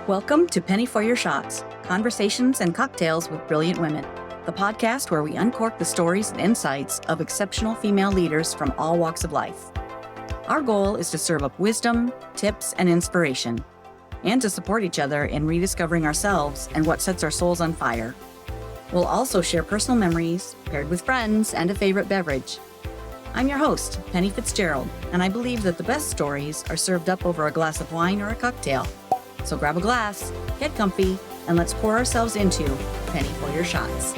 Welcome to Penny for Your Shots, Conversations and Cocktails with Brilliant Women, the podcast where we uncork the stories and insights of exceptional female leaders from all walks of life. Our goal is to serve up wisdom, tips, and inspiration, and to support each other in rediscovering ourselves and what sets our souls on fire. We'll also share personal memories, paired with friends and a favorite beverage. I'm your host, Penny Fitzgerald, and I believe that the best stories are served up over a glass of wine or a cocktail. So grab a glass, get comfy, and let's pour ourselves into Penny for Your Shots.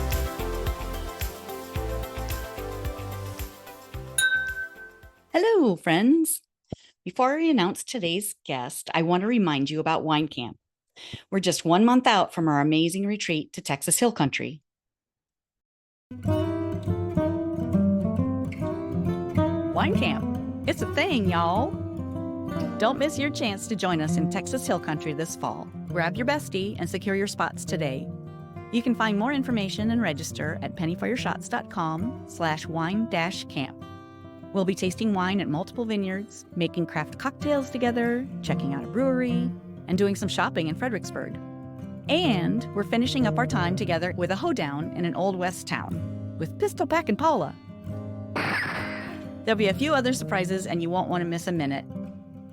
Hello, friends. Before we announce today's guest, I want to remind you about Wine Camp. We're just 1 month out from our amazing retreat to Texas Hill Country. Wine Camp. It's a thing, y'all. Don't miss your chance to join us in Texas Hill Country this fall. Grab your bestie and secure your spots today. You can find more information and register at pennyforyourshots.com/wine-camp. We'll be tasting wine at multiple vineyards, making craft cocktails together, checking out a brewery, and doing some shopping in Fredericksburg. And we're finishing up our time together with a hoedown in an Old West town with Pistol Pack and Paula. There'll be a few other surprises and you won't want to miss a minute.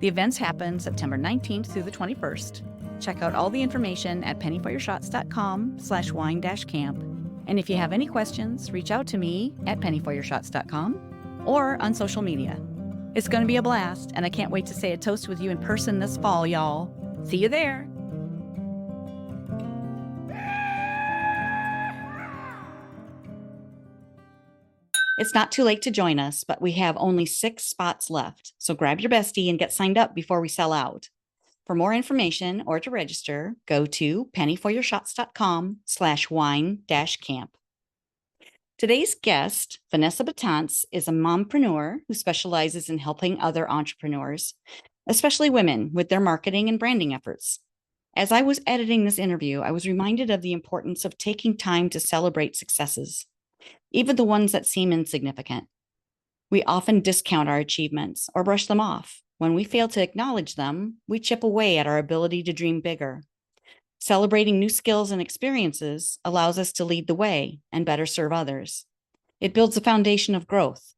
The events happen September 19th through the 21st. Check out all the information at pennyforyourshots.com/wine-camp. And if you have any questions, reach out to me at pennyforyourshots.com or on social media. It's going to be a blast, and I can't wait to say a toast with you in person this fall, y'all. See you there. It's not too late to join us, but we have only 6 spots left. So grab your bestie and get signed up before we sell out. For more information or to register, go to pennyforyourshots.com/wine-camp. Today's guest, Vanessa Betance, is a mompreneur who specializes in helping other entrepreneurs, especially women, with their marketing and branding efforts. As I was editing this interview, I was reminded of the importance of taking time to celebrate successes, even the ones that seem insignificant. We often discount our achievements or brush them off. When we fail to acknowledge them, we chip away at our ability to dream bigger. Celebrating new skills and experiences allows us to lead the way and better serve others. It builds a foundation of growth.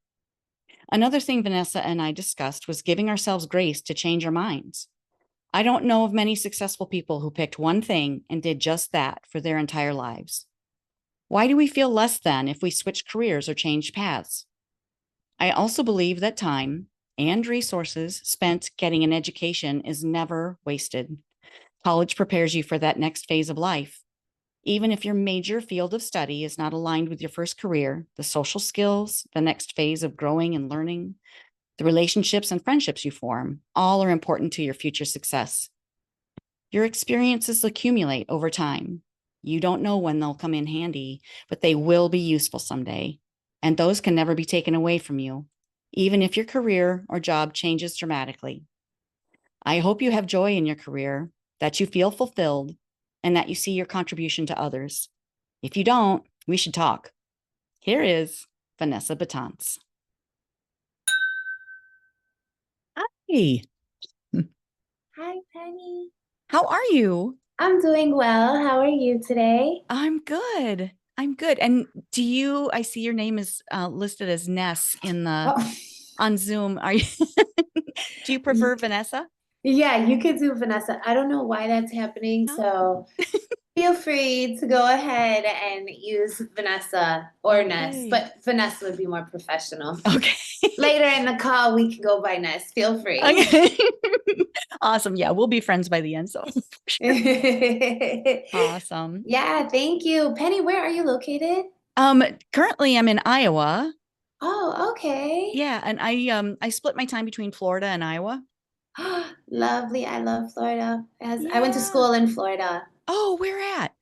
Another thing Vanessa and I discussed was giving ourselves grace to change our minds. I don't know of many successful people who picked one thing and did just that for their entire lives. Why do we feel less than if we switch careers or change paths? I also believe that time and resources spent getting an education is never wasted. College prepares you for that next phase of life. Even if your major field of study is not aligned with your first career, the social skills, the next phase of growing and learning, the relationships and friendships you form, all are important to your future success. Your experiences accumulate over time. You don't know when they'll come in handy, but they will be useful someday. And those can never be taken away from you, even if your career or job changes dramatically. I hope you have joy in your career, that you feel fulfilled, and that you see your contribution to others. If you don't, we should talk. Here is Vanessa Betance. Hi. Hi, Penny. How are you? I'm doing well. How are you today? I'm good. And I see your name is listed as Ness on Zoom. Are you, do you prefer Vanessa? Yeah, you could do Vanessa. I don't know why that's happening, so feel free to go ahead and use Vanessa or Ness, but Vanessa would be more professional. Okay. Later in the call, we can go by Ness. Feel free. Okay. Awesome. Yeah, we'll be friends by the end, so awesome. Yeah, thank you. Penny, where are you located? Currently I'm in Iowa. Oh, okay. Yeah, and I split my time between Florida and Iowa. Lovely. I love Florida. I went to school in Florida. Oh, where at?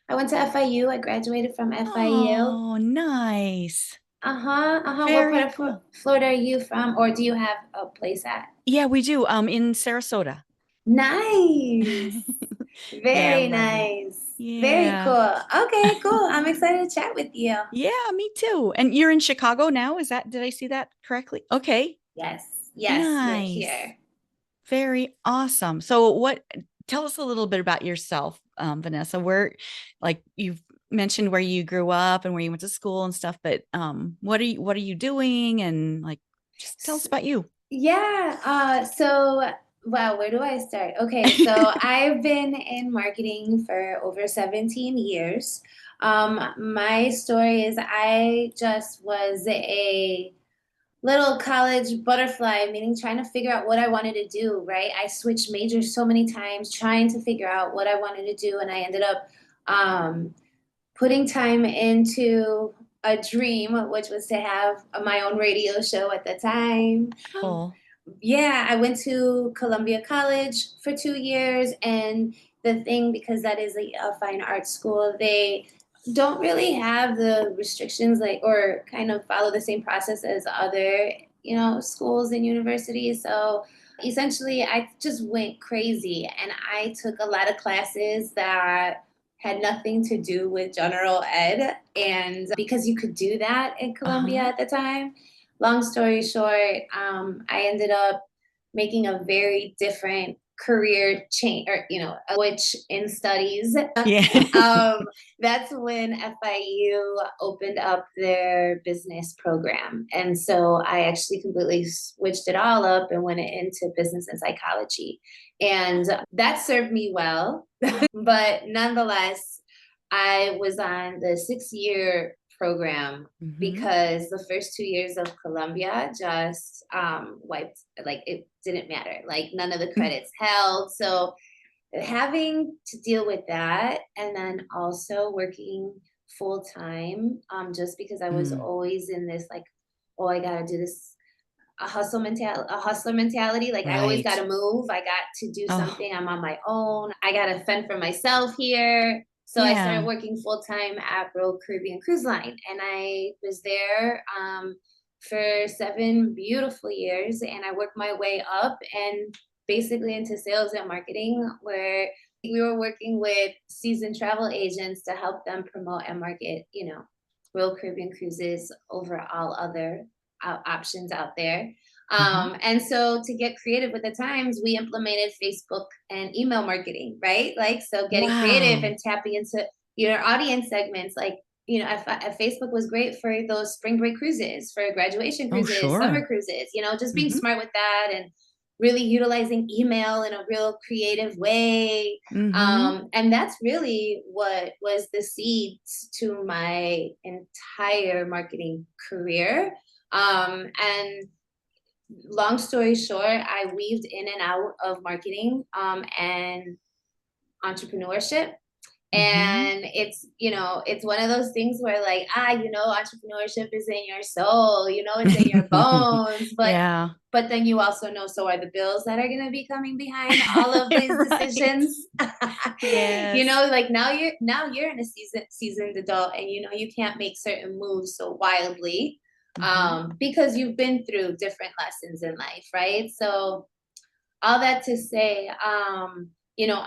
I went to FIU. I graduated from FIU. Oh, nice. What Very part of cool. Florida are you from, or do you have a place at? Yeah, we do. In Sarasota. Nice. Very nice. Yeah. Very cool. Okay, cool. I'm excited to chat with you. Yeah, me too. And you're in Chicago now? Did I see that correctly? Okay. Yes. Nice. We're here. Very awesome. So tell us a little bit about yourself, Vanessa. Where, like you've mentioned where you grew up and where you went to school and stuff, but what are you doing? And like, just tell us about you. Yeah. Wow, where do I start? Okay, so I've been in marketing for over 17 years. My story is I just was a little college butterfly, meaning trying to figure out what I wanted to do, right? I switched majors so many times trying to figure out what I wanted to do, and I ended up um, putting time into a dream, which was to have my own radio show at the time. Oh, Yeah, I went to Columbia College for 2 years, and the thing, because that is a fine arts school, they don't really have the restrictions like or kind of follow the same process as other, schools and universities. So essentially, I just went crazy, and I took a lot of classes that had nothing to do with general ed, and because you could do that in Columbia uh-huh. at the time. Long story short, I ended up making a very different career change, or which in studies. Yeah. um, that's when FIU opened up their business program, and so I actually completely switched it all up and went into business and psychology, and that served me well. But nonetheless, I was on the 6 year program Hmm. because the first 2 years of Columbia just wiped, like it didn't matter. Like none of the credits held. So having to deal with that, and then also working full time, just because I was Mm, always in this like, oh, I gotta do this, a hustler mentality. Like I always right. got to move. I got to do Oh, something. I'm on my own. I got to fend for myself here. So I started yeah. working full time at Royal Caribbean Cruise Line, and I was there for 7 beautiful years. And I worked my way up and basically into sales and marketing, where we were working with seasoned travel agents to help them promote and market, Royal Caribbean cruises over all other options out there. Hmm. And so to get creative with the times, we implemented Facebook and email marketing, right? Like, so getting creative Wow. and tapping into your audience segments. Like, if Facebook was great for those spring break cruises, for graduation Oh, cruises, summer sure. cruises, just being Hmm. smart with that and really utilizing email in a real creative way. Hmm. And that's really what was the seeds to my entire marketing career. And long story short, I weaved in and out of marketing and entrepreneurship. Hmm. And it's one of those things where like, entrepreneurship is in your soul, it's in your bones, but Yeah. then you also know, so are the bills that are going to be coming behind all of these Right. decisions. Yes. Like now you're in a seasoned adult, and you can't make certain moves so wildly, Hmm. because you've been through different lessons in life, right? So all that to say,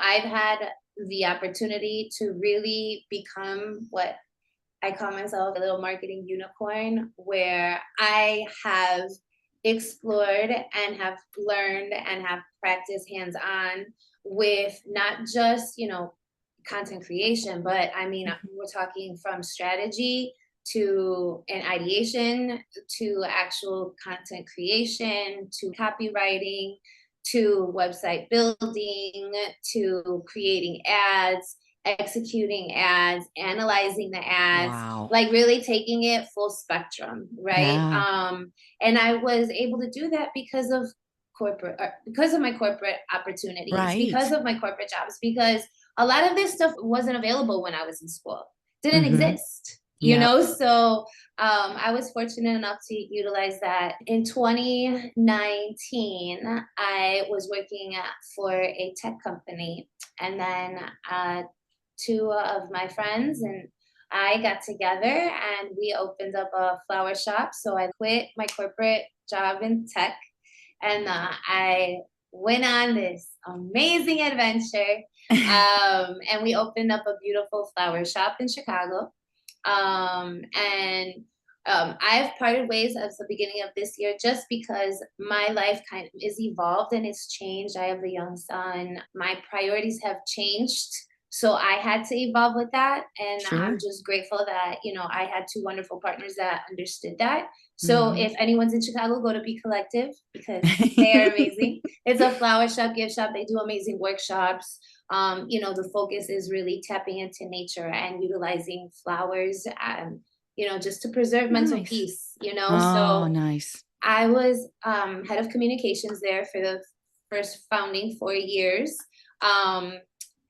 I've had the opportunity to really become what I call myself, a little marketing unicorn, where I have explored and have learned and have practiced hands on with not just, content creation, but I mean, Hmm. we're talking from strategy to an ideation to actual content creation to copywriting to website building to creating ads, executing ads, analyzing the ads, Wow. like really taking it full spectrum, right? Yeah. And I was able to do that because of my corporate opportunities, because Right. of my corporate jobs, because a lot of this stuff wasn't available when I was in school, didn't Hmm. exist, Yep. So I was fortunate enough to utilize that. In 2019, I was working for a tech company, and then two of my friends and I got together and we opened up a flower shop. So I quit my corporate job in tech, and I went on this amazing adventure. And we opened up a beautiful flower shop in Chicago. And I've parted ways at the beginning of this year just because my life kind of is evolved and it's changed. I have a young son. My priorities have changed. So I had to evolve with that. And I'm Sure. just grateful that, I had two wonderful partners that understood that. So Hmm. if anyone's in Chicago, go to Be Collective because they are amazing. It's a flower shop, gift shop. They do amazing workshops. The focus is really tapping into nature and utilizing flowers. Just to preserve mental Nice. peace. Oh, So nice. I was head of communications there for the first founding 4 years um,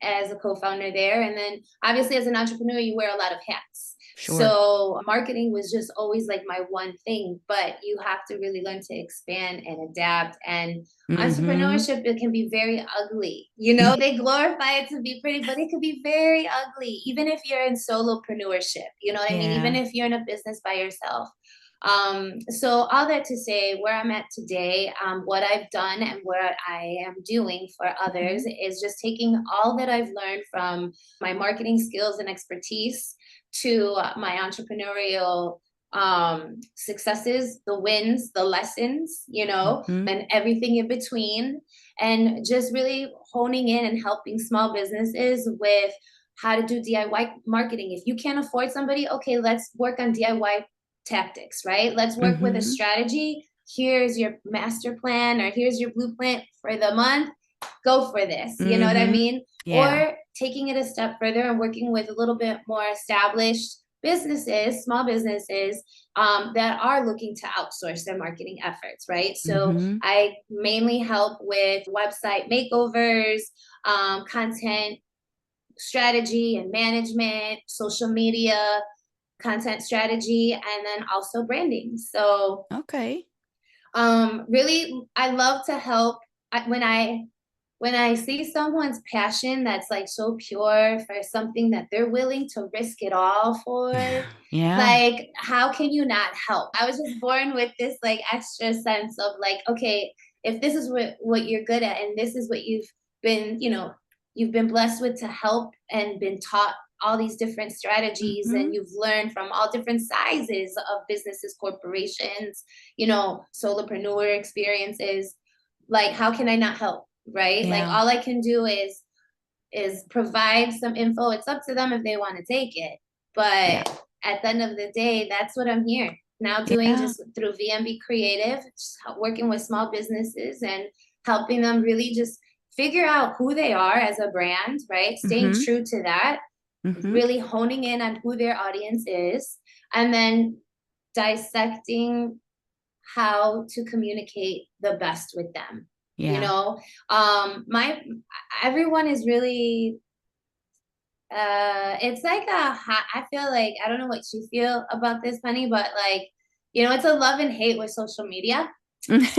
as a co-founder there. And then obviously as an entrepreneur, you wear a lot of hats. Sure. So marketing was just always like my one thing, but you have to really learn to expand and adapt. And Hmm. entrepreneurship, it can be very ugly. They glorify it to be pretty, but it could be very ugly, even if you're in solopreneurship. You know what I mean? Even Yeah. if you're in a business by yourself. So all that to say, where I'm at today, what I've done and what I am doing for others Mhm. is just taking all that I've learned from my marketing skills and expertise to my entrepreneurial successes, the wins, the lessons, Mhm. and everything in between, and just really honing in and helping small businesses with how to do DIY marketing. If you can't afford somebody, okay, let's work on DIY tactics, right? Let's work with a Mhm. strategy. Here's your master plan, or here's your blueprint for the month. Go for this. You know what I Mhm. mean? Yeah. Or taking it a step further and working with a little bit more established businesses, small businesses that are looking to outsource their marketing efforts, right? So Mhm. I mainly help with website makeovers, content strategy and management, social media, content strategy, and then also branding. So Okay. really, I love to help. When I see someone's passion that's like so pure for something that they're willing to risk it all for, Yeah. like how can you not help? I was just born with this like extra sense of like, okay, if this is what you're good at and this is what been, you know, you've been blessed with to help and been taught all these different strategies, and Mhm. you've learned from all different sizes of businesses, corporations, solopreneur experiences, like how can I not help? Right? Like Yeah. all I can do is provide some info. It's up to them if they want to take it. Yeah. But at the end of the day, that's what I'm here now doing, Yeah. just through VMB Creative, just working with small businesses and helping them really just figure out who they are as a brand, right? Staying Mhm. true to that, Mhm. really honing in on who their audience is, and then dissecting how to communicate the best with them. You Yeah. know, my everyone is really it's like a hot, I feel like, I don't know what you feel about this, honey, but like, it's a love and hate with social media. And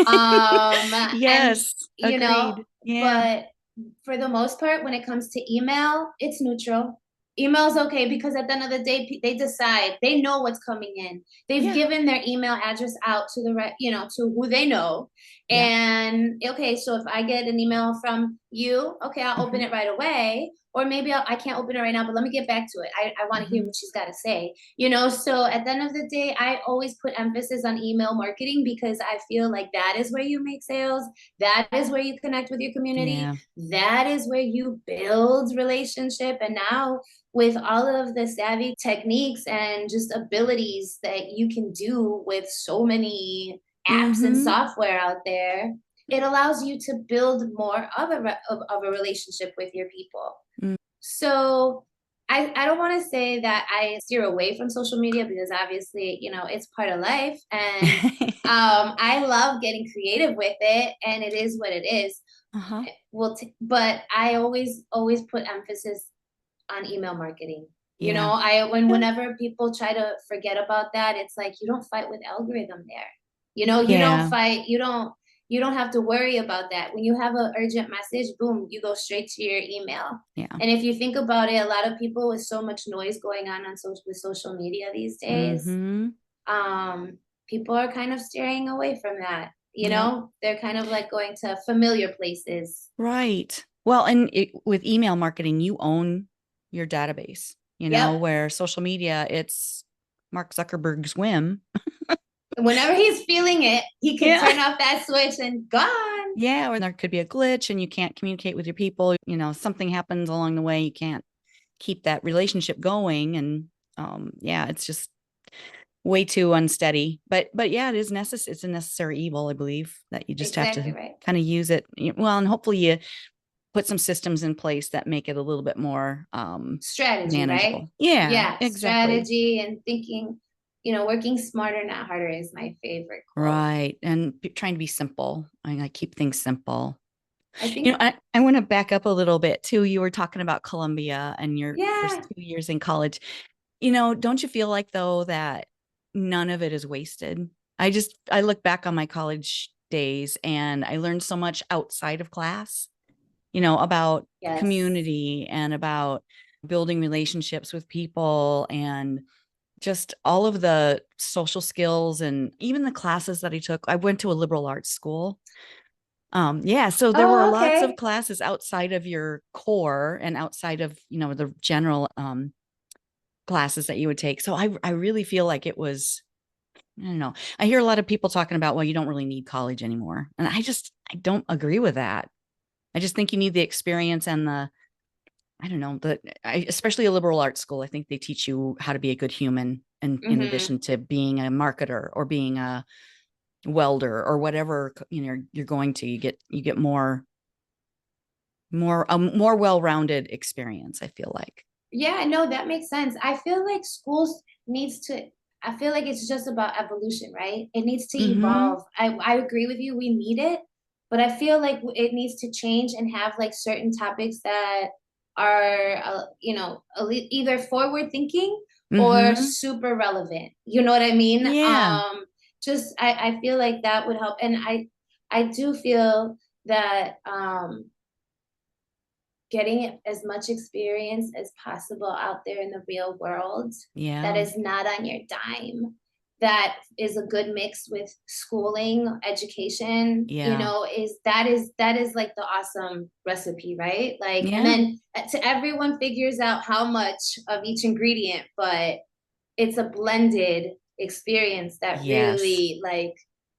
Yes. you know, Agreed. Yeah. but for the most part, when it comes to email, it's neutral. Email's okay because at the end of the day, they decide, they know what's coming in. They've Yeah. given their email address out to the right, to who they know. Yeah. And okay, so if I get an email from you, okay, I'll open Mhm. it right away. Or maybe I can't open it right now, but let me get back to it. I want to hear Mhm. what she's got to say. So at the end of the day, I always put emphasis on email marketing because I feel like that is where you make sales. That is where you connect with your community. Yeah. That is where you build relationship. And now with all of the savvy techniques and just abilities that you can do with so many apps and Mhm. software out there, it allows you to build more of a relationship with your people. Mm. So I don't want to say that I steer away from social media because obviously, it's part of life. And I love getting creative with it, and it is what it is. Uh-huh. But I always put emphasis on email marketing. Yeah. Yeah. Whenever people try to forget about that, it's like you don't fight with algorithm there. You don't Yeah. fight, you don't have to worry about that. When you have an urgent message, boom, you go straight to your email. Yeah. And if you think about it, a lot of people with so much noise going on with social media these days, Mhm. um, people are kind of steering away from that. Yep. They're kind of like going to familiar places. Right. Well, and with email marketing, you own your database, Yep. where social media, it's Mark Zuckerberg's whim. Whenever he's feeling it, he can Yeah. turn off that switch and gone. Yeah. Or there could be a glitch and you can't communicate with your people. Something happens along the way. You can't keep that relationship going. And yeah, it's just way too unsteady. But yeah, it is necessary. It's a necessary evil, I believe, that you just have Exactly to right. kind of use it. Well, and hopefully you put some systems in place that make it a little bit more Strategy, right? manageable. Yeah, Yeah, exactly. strategy and thinking, working smarter, not harder is my favorite quote. Right. And trying to be simple. I keep things simple. I think, I want to back up a little bit too. You were talking about Columbia and your first yeah, 2 years in college. Don't you feel like though that none of it is wasted? I look back on my college days and I learned so much outside of class, about yes. community and about building relationships with people and just all of the social skills and even the classes that I took. I went to a liberal arts school. Yeah, so there were Oh, lots of okay. classes outside of your core and outside of, the general classes that you would take. So I really feel like it was, I don't know. I hear a lot of people talking about, well, you don't really need college anymore. And I don't agree with that. I just think you need the experience and I don't know, especially a liberal arts school. I think they teach you how to be a good human in Mm-hmm. addition to being a marketer or being a welder or whatever, you're going to, you get a more well-rounded experience, I feel like. Yeah, no, that makes sense. I feel like schools needs to, I feel like it's just about evolution, right? It needs to Mm-hmm. evolve. I agree with you. We need it, but I feel like it needs to change and have like certain topics that are, either forward thinking or Mm-hmm. super relevant. You know what I mean? Yeah. Just I feel like that would help. And I do feel that getting as much experience as possible out there in the real world that Yeah. is not on your dime, that is a good mix with schooling, education, Yeah. is like the awesome recipe, right? Like, and Yeah. then to everyone figures out how much of each ingredient, but it's a blended experience that Yes. really like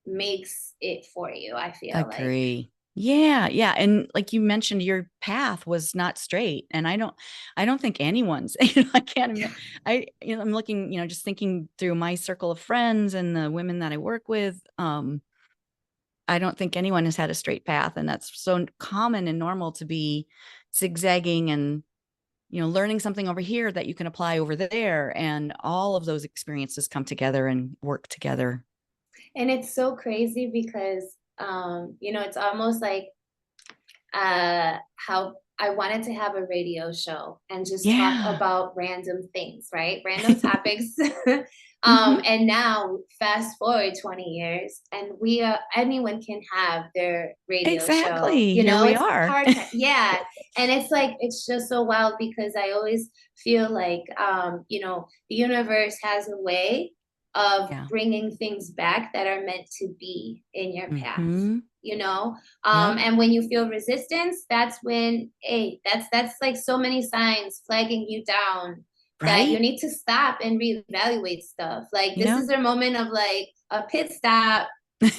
makes it for you, I feel like. Agree. Yeah, yeah. And like you mentioned, your path was not straight. And I don't think anyone's, I can't admit, I'm looking, just thinking through my circle of friends and the women that I work with. I don't think anyone has had a straight path. And that's so common and normal to be zigzagging and, learning something over here that you can apply over there. And all of those experiences come together and work together. And it's so crazy because it's almost like how I wanted to have a radio show and just talk Yeah. about random things, right? Random topics. Hmm. And now, fast forward 20 years, and anyone can have their radio show. Exactly. Here we It's are. part time. Yeah. And it's like, it's just so wild because I always feel like, the universe has a way of Yeah. bringing things back that are meant to be in your path, Hmm. you know? Yep. And when you feel resistance, that's when, hey, that's like so many signs flagging you down that you Right. need to stop and reevaluate stuff. Like this Yep. is a moment of like a pit stop. This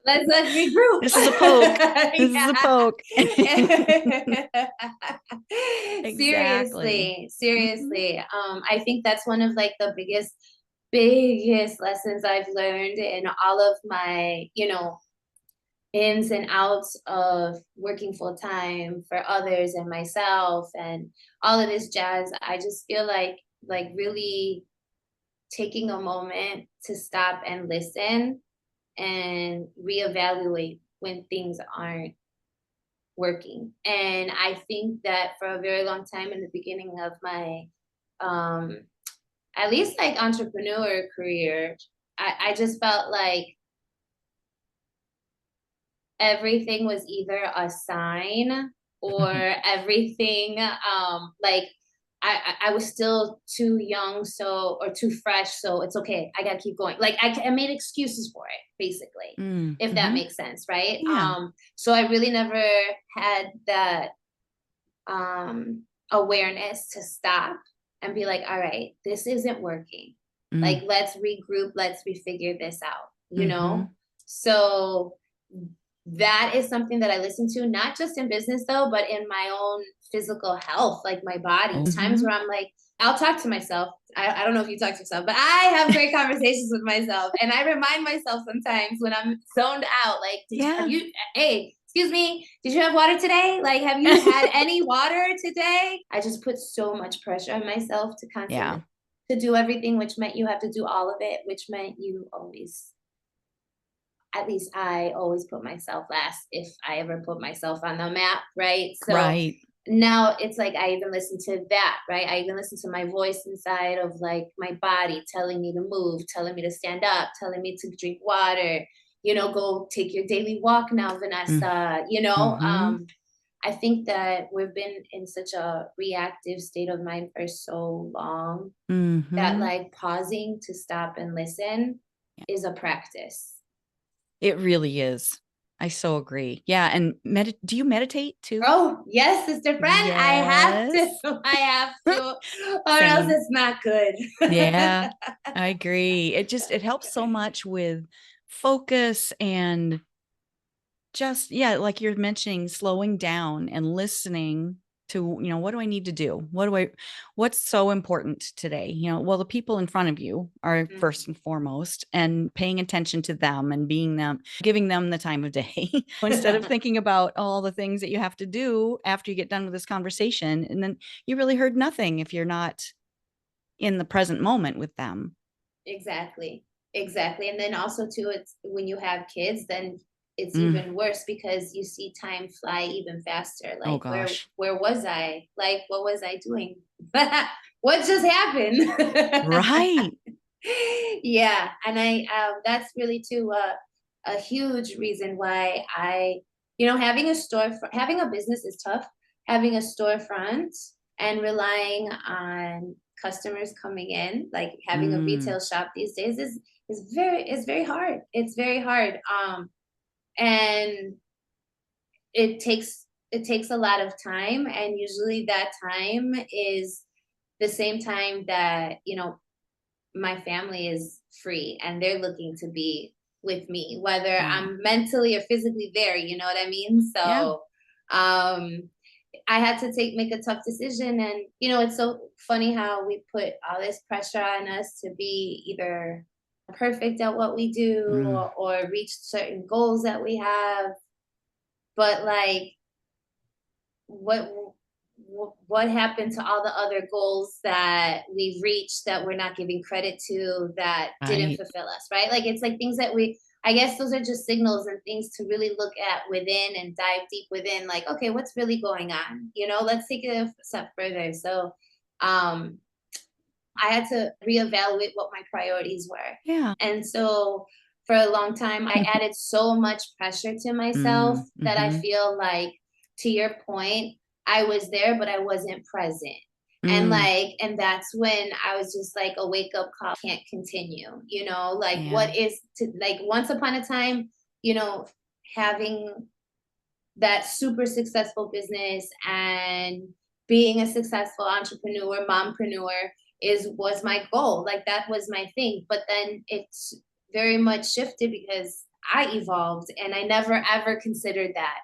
Let's regroup. is a poke. This is a Yeah. poke. Exactly. Seriously, Hmm. seriously. I think that's one of like the biggest lessons I've learned in all of my, ins and outs of working full time for others and myself and all of this jazz. I just feel like really taking a moment to stop and listen and reevaluate when things aren't working. And I think that for a very long time in the beginning of my um at least like entrepreneur career, I just felt like everything was either a sign or everything like I was still too young or too fresh, so it's okay, I gotta keep going. Like I made excuses for it basically, if that Mm-hmm. makes sense, right? Yeah. So I really never had that awareness to stop and be like, all right, this isn't working. Like, Mm. let's regroup, let's refigure this out, you Mm-hmm. know? So that is something that I listen to, not just in business though, but in my own physical health, like my body. Times Mm-hmm. where I'm like, I'll talk to myself. I don't know if you talk to yourself, but I have great conversations with myself. And I remind myself sometimes when I'm zoned out, like, have Yeah. you, hey, excuse me, did you have water today? Like, have you had any water today? I just put so much pressure on myself to Yeah. constantly to do everything, which meant you have to do all of it, which meant you always, at least I always put myself last if I ever put myself on the map, right? So Right. now it's like I even listen to that, right? I even listen to my voice inside of like my body telling me to move, telling me to stand up, telling me to drink water, go take your daily walk now, Vanessa, Mm-hmm. I think that we've been in such a reactive state of mind for so long that Mm-hmm. like pausing to stop and listen Yeah. is a practice. It really is. I so agree. Yeah. And do you meditate too? Oh, yes, sister friend, I have to. Yes. I have to, or else Same. it's not good. Yeah, I agree. It helps so much with focus and just, yeah, like you're mentioning, slowing down and listening to, what do I need to do? What's so important today? Well, the people in front of you are Mhm. first and foremost, and paying attention to them and giving them the time of day instead of thinking about all the things that you have to do after you get done with this conversation. And then you really heard nothing if you're not in the present moment with them. Exactly. Exactly. And then also too, it's when you have kids, then it's Mm. even worse because you see time fly even faster. Oh Like gosh. where was I? Like what was I doing? What just happened? Right. Yeah, and I that's really too a huge reason why having a business is tough. Having a storefront and relying on customers coming in, like having a Mm. retail shop these days is very hard. It's very hard. And it takes a lot of time, and usually that time is the same time that my family is free and they're looking to be with me, whether Yeah. I'm mentally or physically there, you know what I mean? Yeah. So um I had to make a tough decision. And it's so funny how we put all this pressure on us to be either perfect at what we do Mm. or reach certain goals that we have. But like what what happened to all the other goals that we've reached that we're not giving credit to, that didn't Right. fulfill us, right? Like it's like things that I guess those are just signals and things to really look at within and dive deep within, like, okay, what's really going on, let's take it a step further. So um I had to reevaluate what my priorities were. Yeah. And so for a long time, I added so much pressure to myself Mm. that I Mm-hmm. feel like, to your point, I was there, but I wasn't present. And Mm. like, and that's when I was just like a wake up call, can't continue, like Yeah. what is to like once upon a time, you know, having that super successful business and being a successful entrepreneur, mompreneur was my goal. Like that was my thing. But then it's very much shifted because I evolved and I never ever considered that.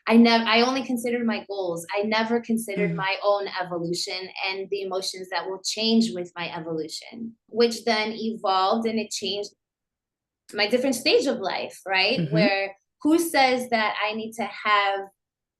I only considered my goals. I never considered Mm. my own evolution and the emotions that will change with my evolution, which then evolved and it changed my different stage of life, right? Mm-hmm. Where who says that I need to have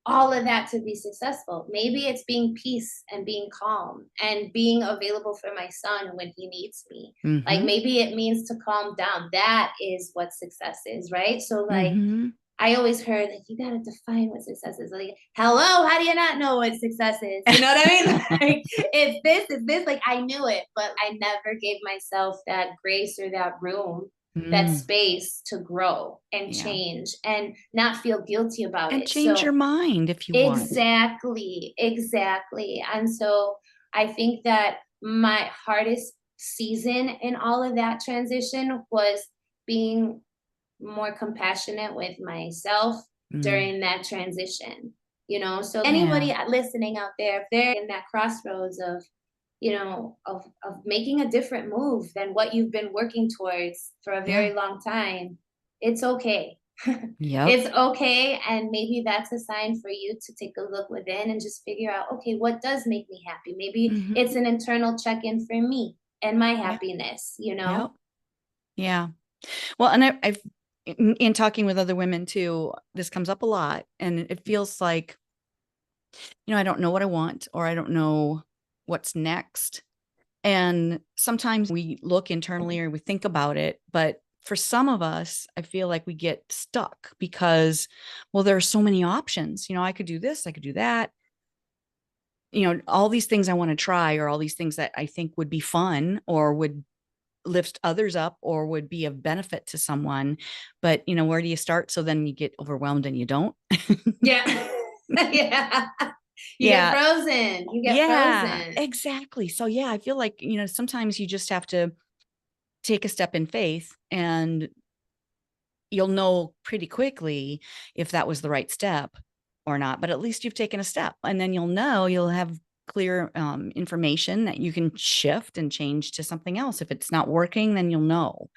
all of that to be successful? Maybe it's being peace and being calm and being available for my son when he needs me. Like Mm-hmm. maybe it means to calm down. That is what success is, right? So like Mm-hmm. I always heard like you gotta define what success is. Like, hello, how do you not know what success is? You know what I mean? Like it's this, like I knew it, but I never gave myself that grace or that room, that Mm. space to grow and Yeah. change and not feel guilty about And it. change your So mind if you want. exactly, exactly. And so I think that my hardest season in all of that transition was being more compassionate with myself Mm. during that transition. So Yeah. anybody listening out there, if they're in that crossroads of of making a different move than what you've been working towards for a Yeah. very long time, it's okay. Yep. It's okay. And maybe that's a sign for you to take a look within and just figure out, okay, what does make me happy? Maybe it's Hmm. an internal check-in for me and my Yeah. happiness, you Yep. know? Yeah. Well, and I've in talking with other women too, this comes up a lot, and it feels like, I don't know what I want, or I don't know what's next. And sometimes we look internally or we think about it, but for some of us, I feel like we get stuck because, well, there are so many options. I could do this, I could do that. All these things I want to try, or all these things that I think would be fun or would lift others up or would be of benefit to someone. But, where do you start? So then you get overwhelmed and you don't. Yeah. Yeah. You get Yeah. frozen. You get Yeah, frozen. exactly. So yeah, I feel like, sometimes you just have to take a step in faith, and you'll know pretty quickly if that was the right step or not. But at least you've taken a step, and then you'll have clear information that you can shift and change to something else. If it's not working, then you'll know,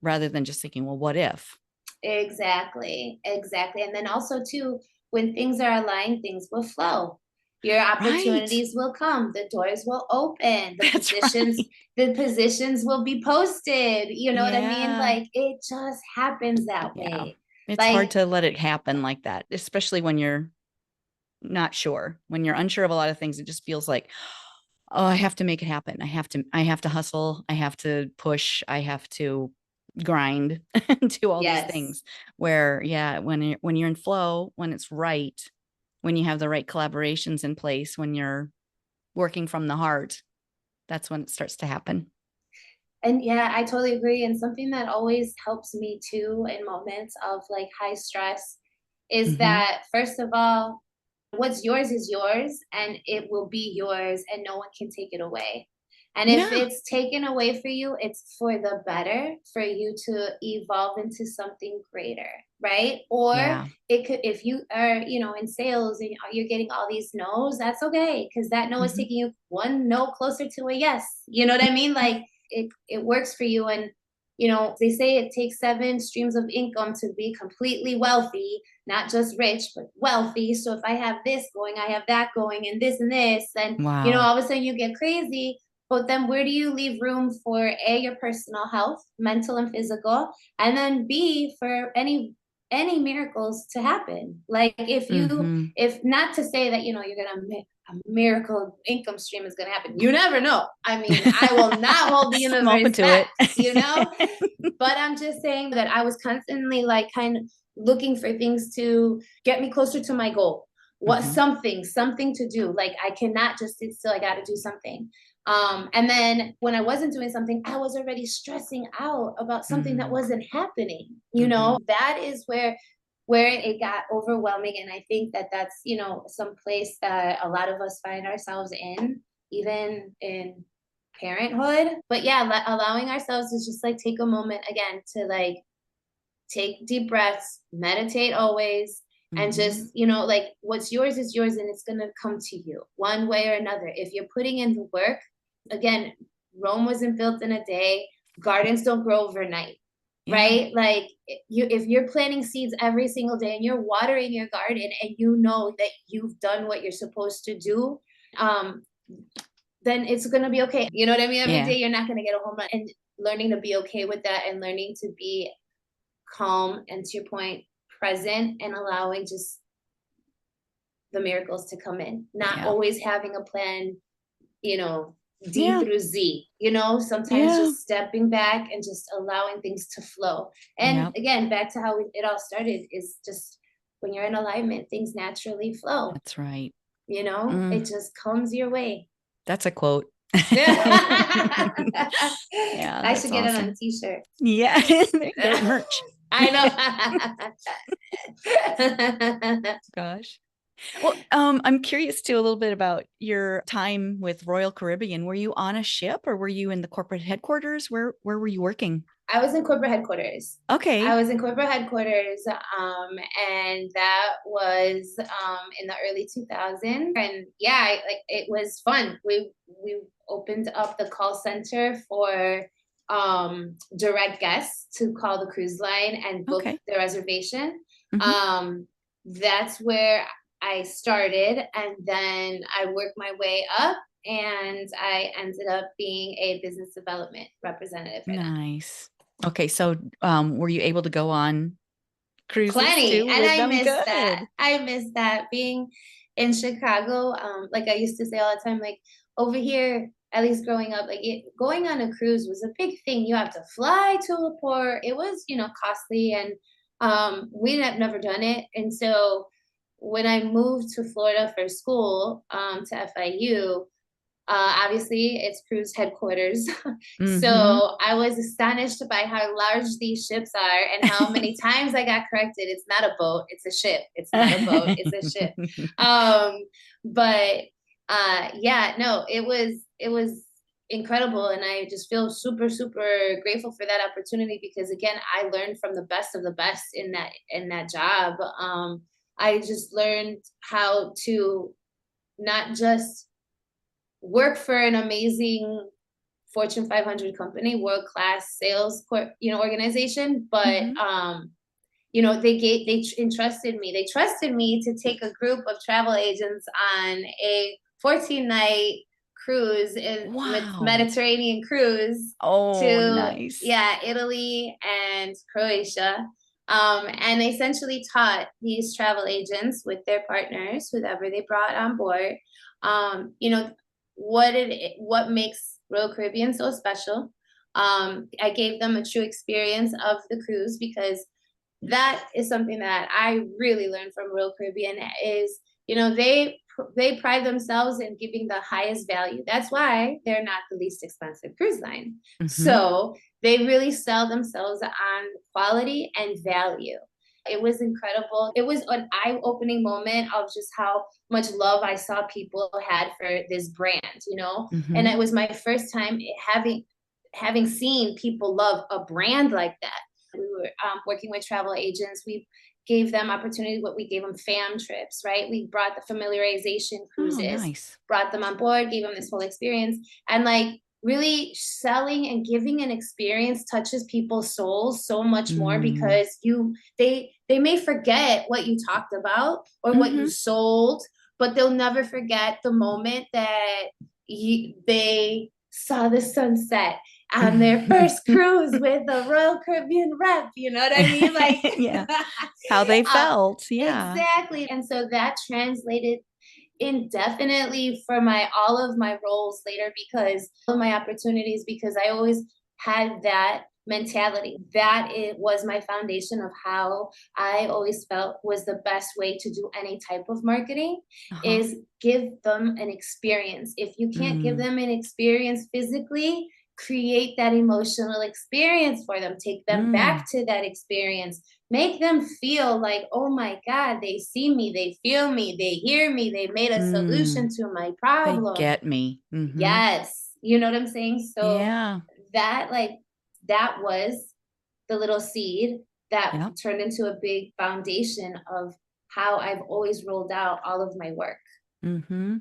rather than just thinking, well, what if? Exactly. Exactly. And then also too, when things are aligned, things will flow. Your Right. opportunities will come, the doors will open, That's right. the positions will be posted. You know what I mean? Yeah. Like it just happens that Yeah. way. It's hard Like, to let it happen like that, especially when you're not sure. When you're unsure of a lot of things, it just feels like, oh, I have to make it happen. I have to hustle. I have to push. I have to grind and do all these yes. things. Where, yeah, when you're in flow, when it's right, when you have the right collaborations in place, when you're working from the heart, that's when it starts to happen. And yeah, I totally agree. And something that always helps me too in moments of like high stress is Hmm. that, first of all, what's yours is yours and it will be yours and no one can take it away. And if Yeah. it's taken away for you, it's for the better, for you to evolve into something greater, right? Or Yeah. it could, if you are, in sales and you're getting all these no's, that's okay. Cause that no is Hmm. taking you one no closer to a yes. You know what I mean? Like it works for you. And, they say it takes 7 streams of income to be completely wealthy, not just rich, but wealthy. So if I have this going, I have that going, and this, then, Wow. all of a sudden you get crazy. But then where do you leave room for A, your personal health, mental and physical, and then B, for any miracles to happen? Like Hmm. if not to say that, you're gonna make a miracle income stream is gonna happen. You never know. I mean, I will not hold the I'm open universe to back, it. but I'm just saying that I was constantly like kind of looking for things to get me closer to my goal. What Hmm. something to do. Like I cannot just sit still. I got to do something. And then when I wasn't doing something, I was already stressing out about something that Mm-hmm. wasn't happening. Hmm. That is where it got overwhelming. And I think that that's some place that a lot of us find ourselves in, even in parenthood. But yeah, allowing ourselves to just like take a moment again to like take deep breaths, meditate always, and Hmm. just, like what's yours is yours and it's going to come to you one way or another. If you're putting in the work, again, Rome wasn't built in a day, gardens don't grow overnight. Yeah. Right? Like if you're planting seeds every single day and you're watering your garden and you know that you've done what you're supposed to do, um, then it's going to be okay. You know what I mean? Every Yeah. day you're not going to get a home run, and learning to be okay with that and learning to be calm and, to your point, present, and allowing just the miracles to come in, not Yeah. always having a plan, you know D Yeah. through Z, sometimes Yeah. just stepping back and just allowing things to flow. And Yeah. again, back to how it all started, is just when you're in alignment, things naturally flow. That's right. It Mm, just comes your way. that's a quote. I Yeah, that's should get it on a awesome. t-shirt. Yeah. There's merch. I know. Gosh. Well, I'm curious too a little bit about your time with Royal Caribbean. Were you on a ship or were you in the corporate headquarters? Where were you working? I was in corporate headquarters. I Okay. was in corporate headquarters, and that was in the early 2000s. And yeah, like it was fun. We opened up the call center for direct guests to call the cruise line and book Okay. the reservation. Hmm. Um, that's where I started, and then I worked my way up, and I ended up being a business development representative for them. Nice. Okay. So, were you able to go on cruises Plenty. too And with I them? miss that. Good. I miss that being in Chicago. Like I used to say all the time, like over here, at least growing up, like going on a cruise was a big thing. You have to fly to a port. It was, costly, and we had never done it. And so when I moved to Florida for school, to FIU, obviously, it's cruise headquarters. Hmm. So I was astonished by how large these ships are and how many times I got corrected. It's not a boat, it's a ship. It's not a boat, it's a ship. Um, but yeah, no, it was incredible, and I just feel super super grateful for that opportunity because again, I learned from the best of the best in that job. I just learned how to not just work for an amazing Fortune 500 company, world class sales, organization. But Hmm. they entrusted me. They trusted me to take a group of travel agents on a 14-night cruise in Wow. Mediterranean cruise Oh, to, nice. yeah, Italy and Croatia. And they essentially taught these travel agents with their partners, whoever they brought on board, what makes Royal Caribbean so special. I gave them a true experience of the cruise because that is something that I really learned from Royal Caribbean is, they pride themselves in giving the highest value. That's why they're not the least expensive cruise line. Hmm. So they really sell themselves on quality and value. It was incredible. It was an eye-opening moment of just how much love I saw people had for this brand. And Hmm. it was my first time having seen people love a brand like that. We were working with travel agents. We gave them opportunity. What we gave them fam trips, right? We brought the familiarization Oh, cruises, nice. brought them on board, gave them this whole experience, and like really selling and giving an experience touches people's souls so much more Mm. because they may forget what you talked about or what you Hmm. sold, but they'll never forget the moment that they saw the sunset on their first cruise with the Royal Caribbean rep. You know what I mean? Like, Yeah. How they uh, felt. Yeah. exactly. And so that translated indefinitely for my all of my roles later because of my opportunities because I always had that mentality that it was my foundation of how I always felt was the best way to do any type of marketing Uh-huh. is give them an experience. If you can't give Mm. them an experience physically, create that emotional experience for them, take them back Mm. to that experience, make them feel like, oh my God, they see me, they feel me, they hear me, they made a solution Mm. to my They problem. get me. Hmm. Yes. You know what I'm saying? So Yeah. that, like, that was the little seed that Yeah. turned into a big foundation of how I've always rolled out all of my work. Hmm.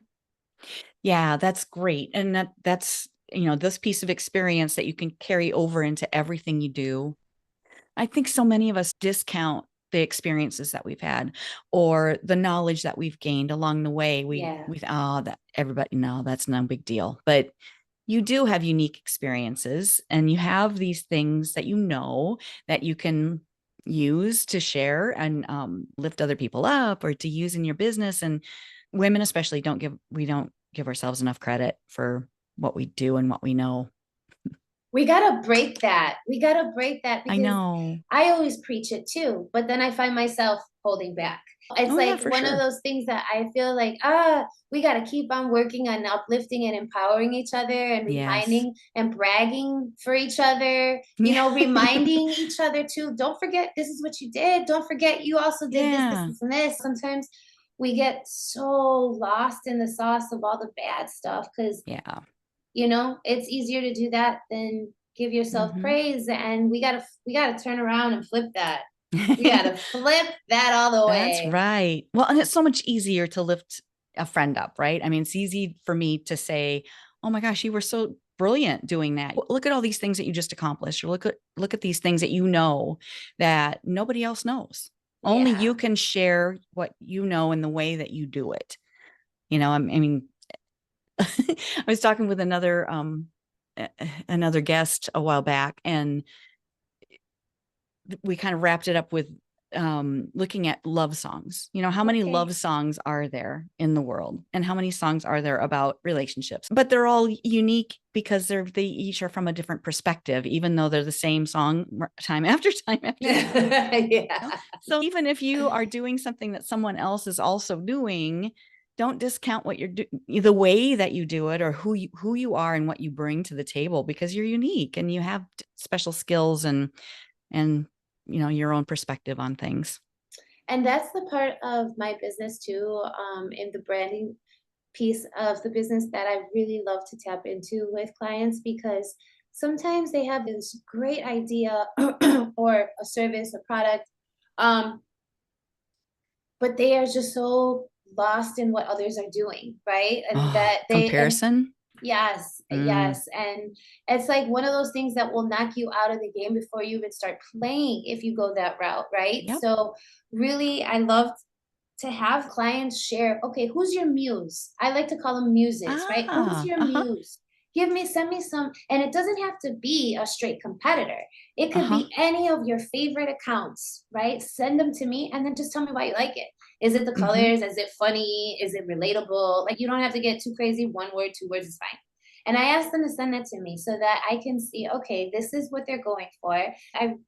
Yeah, that's great. And that's, this piece of experience that you can carry over into everything you do. I think so many of us discount the experiences that we've had or the knowledge that we've gained along the way. Yeah. That everybody, no, that's no big deal. But you do have unique experiences and you have these things that that you can use to share and lift other people up or to use in your business. And women especially we don't give ourselves enough credit for what we do and what we know. We gotta break that. We gotta break that I because know. I always preach it too, but then I find myself holding back. It's Oh yeah, like for one of sure. those things that I feel like, we gotta keep on working on uplifting and empowering each other and Yes. reminding and bragging for each other, Yeah. reminding each other too. Don't forget this is what you did. Don't forget you also did Yeah. this, and this. Sometimes we get so lost in the sauce of all the bad stuff because Yeah. it's easier to do that than give yourself Mhm. praise, and we gotta turn around and flip that. We gotta flip that all the That's way. right. Well, and it's so much easier to lift a friend up, right? I mean, it's easy for me to say, "Oh my gosh, you were so brilliant doing that. Look at all these things that you just accomplished. Or look at these things that you know that nobody else knows. Only you Yeah. can share what you know in the way that you do it." I mean, I was talking with another guest a while back, and we kind of wrapped it up with looking at love songs. How many Okay. love songs are there in the world, and how many songs are there about relationships? But they're all unique because they each are from a different perspective, even though they're the same song time after time after time. Yeah. So even if you are doing something that someone else is also doing, don't discount what the way that you do it, or who you are and what you bring to the table, because you're unique and you have special skills and your own perspective on things. And that's the part of my business too, in the branding piece of the business that I really love to tap into with clients, because sometimes they have this great idea or a service, a product, um, but they are just so lost in what others are doing, right? And Oh, that they and comparison. yes, Mm, yes. And it's like one of those things that will knock you out of the game before you even start playing if you go that route, right? yep. So really, I love to have clients share, okay, who's your muse? I like to call them muses, right? Who's your Uh-huh. muse? Send me some, and it doesn't have to be a straight competitor. It could Uh-huh. be any of your favorite accounts, right? Send them to me and then just tell me why you like it. Is it the Mm-hmm. colors? Is it funny? Is it relatable? Like, you don't have to get too crazy. One word, two words is fine. And I asked them to send that to me so that I can see, okay, this is what they're going for.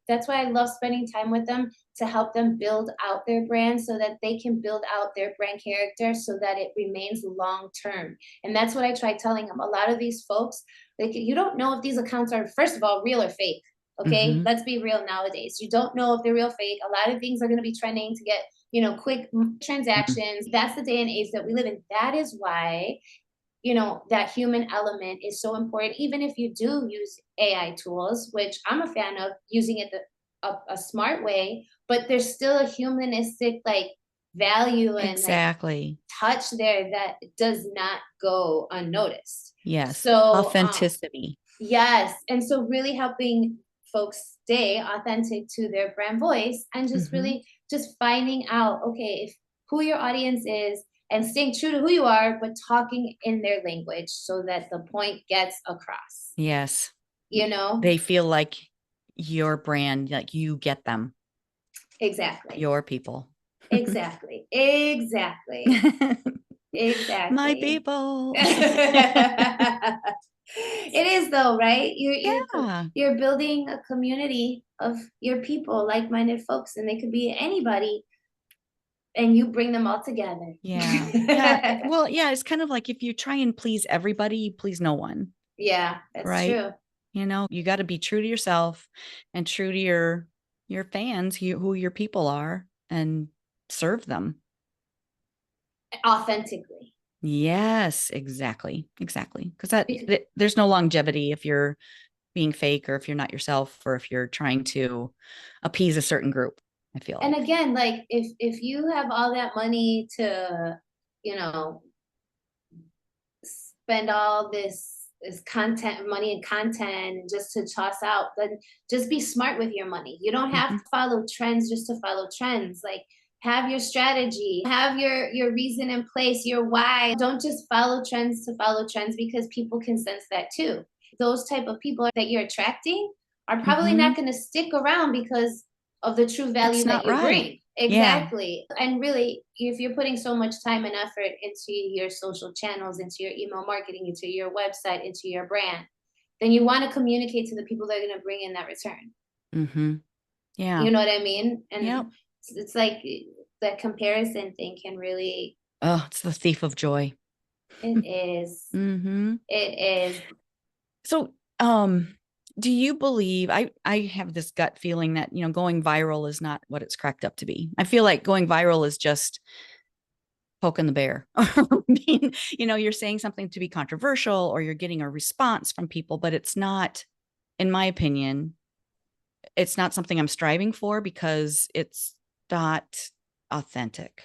That's why I love spending time with them, to help them build out their brand so that they can build out their brand character so that it remains long term. And that's what I try telling them. A lot of these folks, like, you don't know if these accounts are, first of all, real or fake. Okay, Mm-hmm. let's be real nowadays. You don't know if they're real, fake. A lot of things are going to be trending to get, quick transactions. That's the day and age that we live in. That is why, that human element is so important. Even if you do use AI tools, which I'm a fan of using it a smart way, but there's still a humanistic, like, value and, like, Exactly. touch there that does not go unnoticed. Yes. So Authenticity. yes, and so really helping folks stay authentic to their brand voice, and just Mm-hmm. really just finding out, okay, if who your audience is, and staying true to who you are, but talking in their language so that the point gets across, Yes. you know? They feel like your brand, like you get them, Exactly. your people. Exactly. Exactly. My Exactly. people. It is though, right? Yeah. You're building a community of your people, like-minded folks, and they could be anybody, and you bring them all together. Yeah. Yeah. Well, yeah, it's kind of like if you try and please everybody, you please no one, Yeah, that's right? true. You got to be true to yourself and true to your fans, who your people are, and serve them. Authentically. Yes, exactly. Exactly. Because Because, there's no longevity if you're being fake, or if you're not yourself, or if you're trying to appease a certain group, I feel and like. again, like, if you have all that money to, you know, spend all this content money and content just to toss out, then just be smart with your money. You don't have Mhm. to follow trends just to follow trends. Like, have your strategy, have your reason in place, your why. Don't just follow trends to follow trends, because people can sense that too. Those type of people that you're attracting are probably not Mhm. going to stick around because of the true value That's that not you right. bring. Yeah. Exactly. And really, if you're putting so much time and effort into your social channels, into your email marketing, into your website, into your brand, then you want to communicate to the people that are going to bring in that return. Mhm. Yeah. You know what I mean? Yep. And it's like that comparison thing can really, Oh, it's the thief of joy. it is, Mhm. it is. So, do you believe, I have this gut feeling that, going viral is not what it's cracked up to be. I feel like going viral is just poking the bear. I mean, you're saying something to be controversial, or you're getting a response from people, but it's not. in my opinion, it's not something I'm striving for because it's not authentic.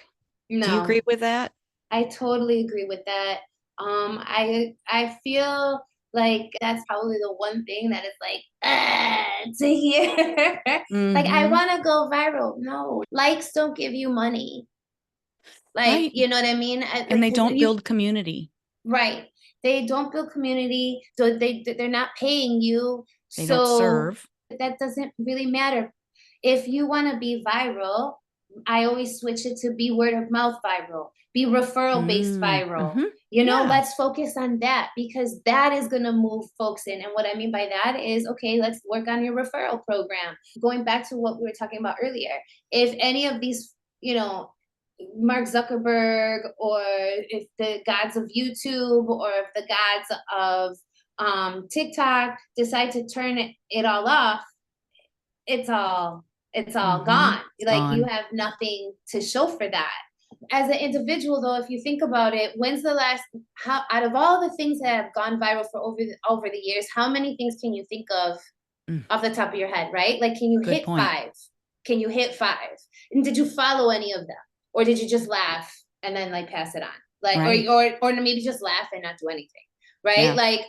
Do you agree No, with that? I totally agree with that. I feel like that's probably the one thing that is like to hear. Like I Mm-hmm. want to go viral. No, likes don't give you money. Like Right. you know what I mean? And Like they don't you build community. right. They don't build community, so they're not paying you. They don't So serve. that doesn't really matter. If you want to be viral, I always switch it to be word of mouth viral, be referral based viral. Mm-hmm. You know, Yeah. let's focus on that because that is going to move folks in. And what I mean by that is, okay, let's work on your referral program. Going back to what we were talking about earlier, if any of these, you know, Mark Zuckerberg or if the gods of YouTube or if the gods of TikTok decide to turn it all off, it's all Mm-hmm. gone. It's Like you gone. have nothing to show for that. As an individual, though, if you think about it, when's the last how out of all the things that have gone viral for over the years, how many things can you think of Mm, off the top of your head, right? Like, can you good hit point. five? Can you hit five? And did you follow any of them? Or did you just laugh and then like pass it on? Like, Right. or maybe just laugh and not do anything, right? Yeah. Like,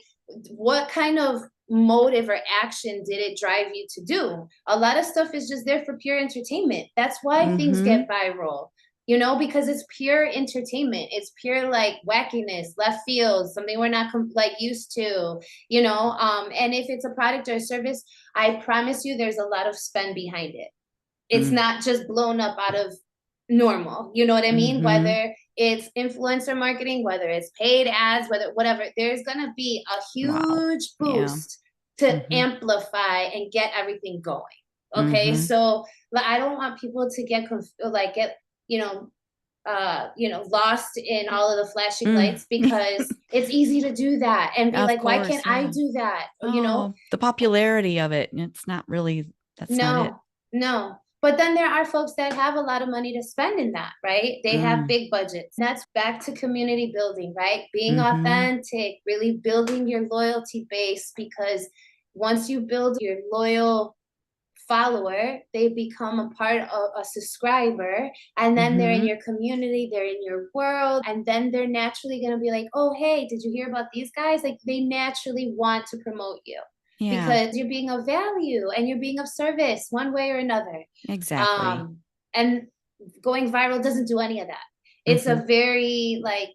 what kind of motive or action did it drive you to do? A lot of stuff is just there for pure entertainment. That's why things Mm-hmm. get viral, you know, because it's pure entertainment. It's pure like wackiness, left field, something we're not like used to, you know. And if it's a product or a service, I promise you there's a lot of spend behind it. It's Mm, not just blown up out of normal, you know what I mean? mm-hmm. Whether it's influencer marketing, whether it's paid ads, whether whatever, there's going to be a Wow. huge Yeah. boost to Mm-hmm. amplify and get everything going. Okay? Mm-hmm. So, like, I don't want people to get like get, lost in all of the flashing Mm. lights because it's easy to do that and be Of like, why course. can't I Yeah. do that? You know, Oh, the popularity of it. It's not really, that's not it. no, no. But then there are folks that have a lot of money to spend in that, right? They have Mm. big budgets. That's back to community building, right? Being Mm-hmm. authentic, really building your loyalty base because once you build your loyal follower, they become a part of a subscriber, and then they're in Mm-hmm. your community, they're in your world, and then they're naturally going to be like, oh, hey, did you hear about these guys? Like they naturally want to promote you Yeah, because you're being of value and you're being of service one way or another. exactly. And going viral doesn't do any of that. It's a Mm-hmm. very like,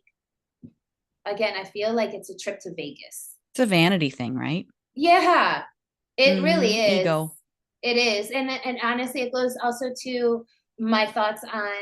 again, I feel like it's a trip to Vegas. It's a vanity thing, right? Yeah, it really Mm-hmm. is. Ego. It is. And honestly, it goes also to my thoughts on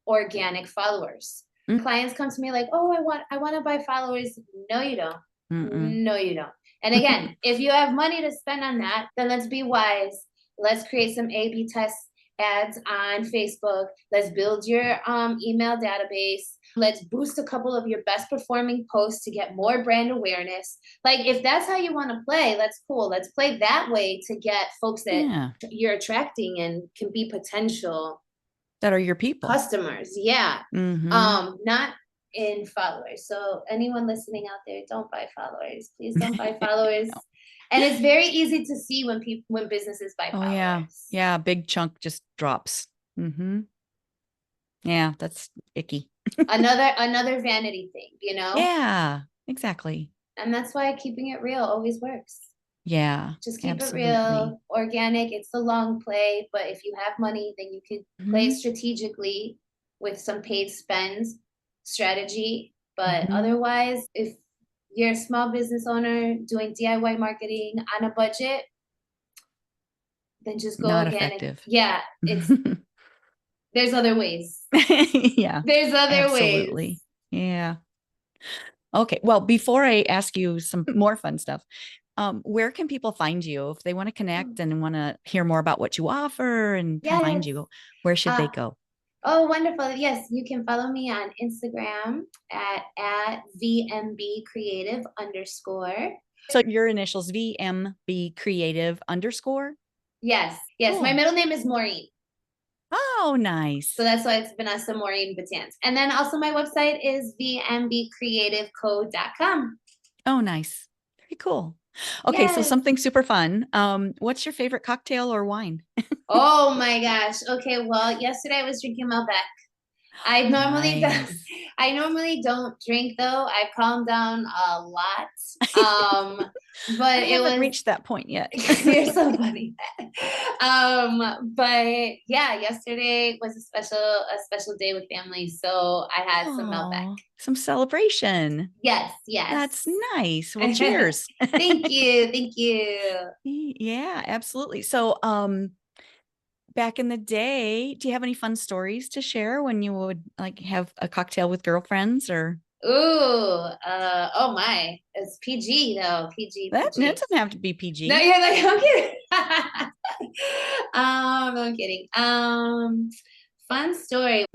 organic followers. Mm. Clients come to me like, "Oh, I want to buy followers." No, you don't. Mm-mm. No, you don't. And again, if you have money to spend on that, then let's be wise. Let's create some A/B test ads on Facebook. Let's build your email database. Let's boost a couple of your best performing posts to get more brand awareness. Like if that's how you want to play, that's cool. Let's play that way to get folks that Yeah, you're attracting and can be potential that are your people. customers. Yeah. Mm-hmm. Not in followers. So anyone listening out there, don't buy followers. Please don't buy followers. No. And it's very easy to see when businesses buy Oh yeah. followers. Yeah, big chunk just drops. Mm-hmm. Yeah, that's icky. Another vanity thing, you know? Yeah, exactly. And that's why keeping it real always works. Yeah, Just keep it absolutely. real, organic. It's the long play, but if you have money, then you can play it Mm-hmm. strategically with some paid spends strategy. But Mm-hmm. otherwise, if you're a small business owner doing DIY marketing on a budget, then just go Not organic. effective. Yeah, it's there's other ways. Yeah, There's other ways. absolutely. Yeah. Okay. Well, before I ask you some more fun stuff, where can people find you if they want to connect and want to hear more about what you offer and kind of find Yes. you? Where should they Uh, go? oh, wonderful. Yes, you can follow me on Instagram at VMB Creative underscore. So your initials VMB Creative underscore. Yes, yes. My Cool. middle name is Maureen. Oh, So nice. that's why it's Vanessa Maureen Betance. And then also my website is vmbcreativecode.com. Oh, nice. Very cool. Okay, so Yes. something super fun. What's your favorite cocktail or wine? Oh my gosh. Okay, well, yesterday I was drinking Malbec. I normally don't, Nice. I normally don't drink though. I've calmed down a lot. Um, I but it haven't was reached that point yet. you're so funny. But yeah, yesterday was a special day with family, so I had some Malbec. Oh, some celebration. Yes, That's yes. nice. Well, Thank cheers. you, thank you. Yeah, absolutely. So, back in the day, do you have any fun stories to share when you would like have a cocktail with girlfriends or Ooh, oh my, it's PG though, PG, that PG. doesn't have to be No, PG. you're like, I'm kidding. No, I'm kidding. Fun story.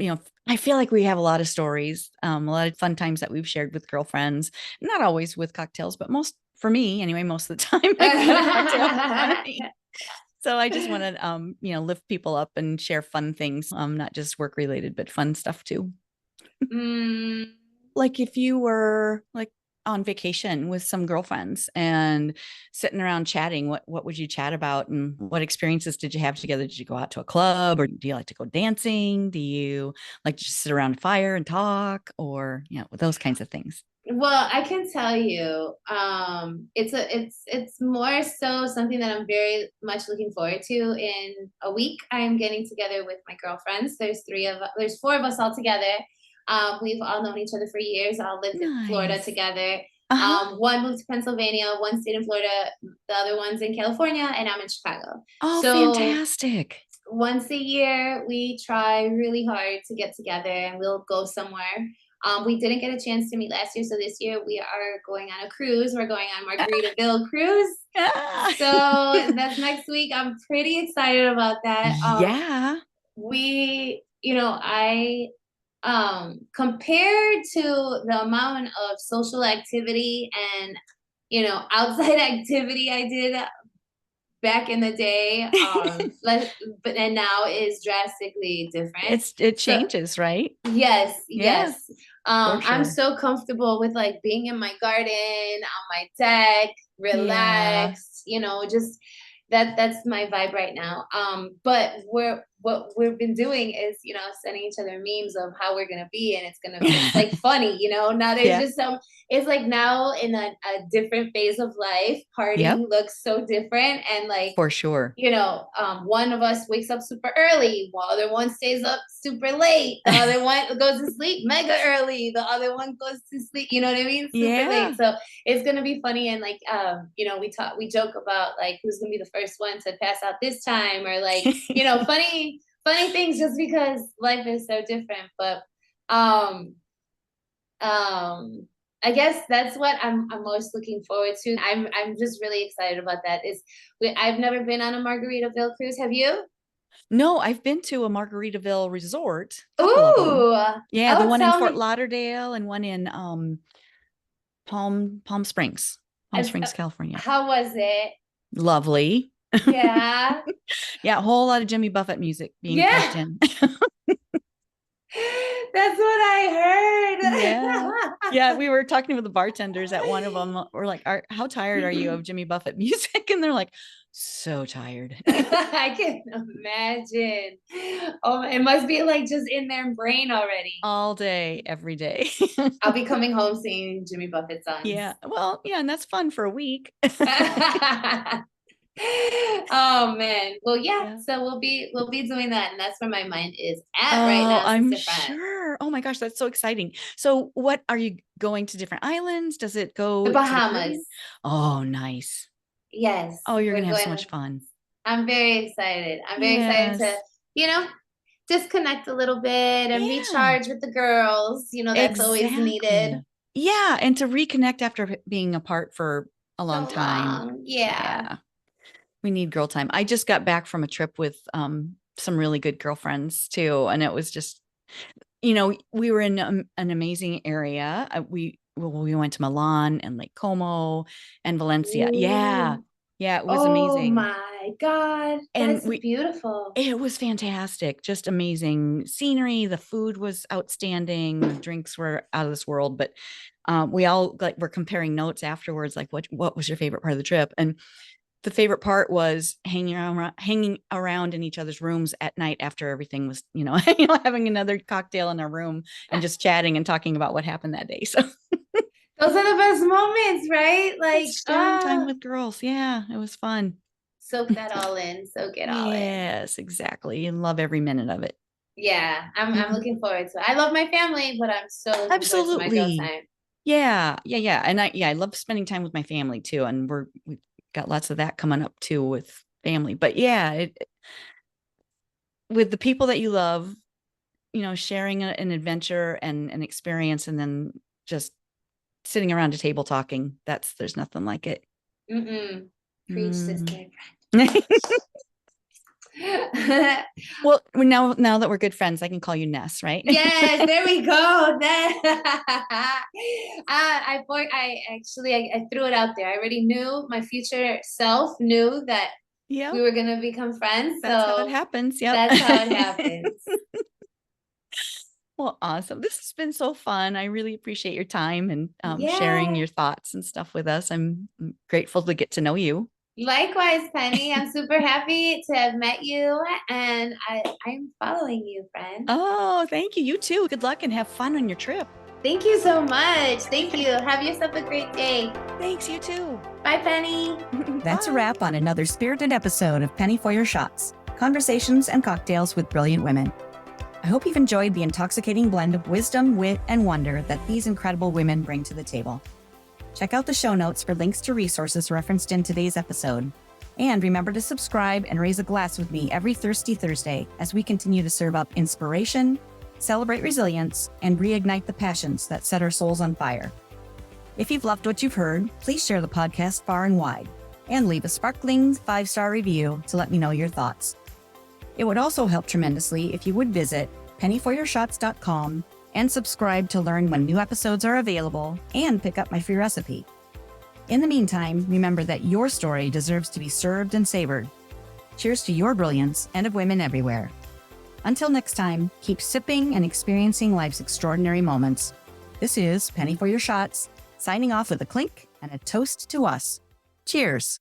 I feel like we have a lot of stories, a lot of fun times that we've shared with girlfriends, not always with cocktails, but most for me anyway, most of the time I've had a cocktail in front of me. So I just want to, lift people up and share fun things, not just work related, but fun stuff too. Mm, Like if you were like on vacation with some girlfriends and sitting around chatting, what would you chat about and what experiences did you have together? Did you go out to a club or do you like to go dancing? Do you like to just sit around a fire and talk or, those kinds of things? well, I can tell you, it's more so something that I'm very much looking forward to. In a week, I'm getting together with my girlfriends. There's four of us all together. We've all known each other for years. All lived in Florida Nice. together. Uh-huh. One moved to Pennsylvania, one stayed in Florida, the other one's in California, and I'm in Chicago. Oh, So fantastic. once a year, we try really hard to get together and we'll go somewhere. We didn't get a chance to meet last year, so this year we are going on a cruise. We're going on Margaritaville cruise. Ah. So that's next week. I'm pretty excited about that. Yeah. I compared to the amount of social activity and outside activity I did back in the day, but and now is drastically different. It So changes, right? yes, Yeah, yes. for I'm sure. so comfortable with like being in my garden, on my deck, Yeah. relaxed, just that's my vibe right now. But what we've been doing is, sending each other memes of how we're gonna be, and it's like funny, now there's Yeah. just it's like now in a different phase of life, partying Yep, looks so different, and like for sure. one of us wakes up super early, while the other one stays up super late. The other one goes to sleep mega early. The other one goes to sleep, you know what I mean? Super late. Yeah. So it's gonna be funny and like we joke about like who's gonna be the first one to pass out this time or like, funny things just because life is so different. But um um I guess that's what I'm most looking forward to. I'm just really excited about that. I've never been on a Margaritaville cruise. Have you? No, I've been to a Margaritaville resort, a couple of them. Ooh, Yeah, the oh, one in tell Fort me. Lauderdale and one in Palm Springs, Palm As- Springs, California. How was it? Lovely. Yeah, Yeah, a whole lot of Jimmy Buffett music being piped yeah. in. That's what Yeah. I Yeah, heard. we were talking with the bartenders at one of them. We're like, how tired are you of Jimmy Buffett music? And they're like, so tired. I can imagine. Oh, it must be like just in their brain already. All day, every day. I'll be coming home singing Jimmy Buffett Yeah. songs. Well, yeah, and that's fun for a week. Oh man. Well, yeah. Yeah. So we'll be doing that, and that's where my mind is at right Oh, now, I'm Sister Friend. sure. Oh my gosh, that's so exciting. So, what are you going to different islands? Does it The go to the Caribbean? Bahamas. Oh, nice. Yes, Oh, you're we're gonna have so going. much fun. I'm very excited. I'm very excited to, Yes. you know, disconnect a little bit and Yeah, recharge with the girls. That's always needed. exactly. Yeah, and to reconnect after being apart for a long So time. long. Yeah. Yeah. We need girl time. I just got back from a trip with some really good girlfriends too, and it was just we were in an amazing area. We went to Milan and Lake Como and Valencia. Yeah. Ooh. Yeah, it was Oh amazing. my God. And That's we beautiful. it was fantastic. Just amazing scenery. The food was outstanding. The drinks were out of this world, but we all like were comparing notes afterwards, like what was your favorite part of the trip? And the favorite part was hanging around in each other's rooms at night after everything was, having another cocktail in our room and just chatting and talking about what happened that day. So Those are the best moments, right? Like, sharing time with girls. Yeah, it was fun. soak that all in. Soak it all in. Yes, exactly. You love every minute of it. Yeah, I'm Mhm. looking forward to it. I love my family, but I'm so looking forward to my girl Absolutely. time. Yeah, yeah, yeah. And I love spending time with my family too. And we've got lots of that coming up too with family. But yeah, with the people that you love, sharing an adventure and an experience, and then just sitting around a table talking. There's nothing like it. Mm-mm. Preach, Mm. sister. Well, now that we're good friends, I can call you Ness, right? Yes, there we go. I threw it out there. I already knew my future self knew that we Yep. were gonna become friends. That's how it So happens. Yep. that's how it happens. Well, awesome. This has been so fun. I really appreciate your time and sharing Yeah. your thoughts and stuff with us. I'm grateful to get to know you. Likewise, Penny. I'm super happy to have met you, and I'm following you, friend. Oh, thank you. You too. Good luck and have fun on your trip. Thank you so much. Thank you. Have yourself a great day. Thanks, you too. Bye, Penny. That's a wrap on another spirited episode of Penny for Your Shots, conversations and cocktails with brilliant women. I hope you've enjoyed the intoxicating blend of wisdom, wit, and wonder that these incredible women bring to the table. Check out the show notes for links to resources referenced in today's episode. And remember to subscribe and raise a glass with me every Thirsty Thursday as we continue to serve up inspiration, celebrate resilience, and reignite the passions that set our souls on fire. If you've loved what you've heard, please share the podcast far and wide and leave a sparkling 5-star review to let me know your thoughts. It would also help tremendously if you would visit pennyforyourshots.com and subscribe to learn when new episodes are available and pick up my free recipe. In the meantime, remember that your story deserves to be served and savored. Cheers to your brilliance and of women everywhere. Until next time, keep sipping and experiencing life's extraordinary moments. This is Penny for Your Shots, signing off with a clink and a toast to us. Cheers.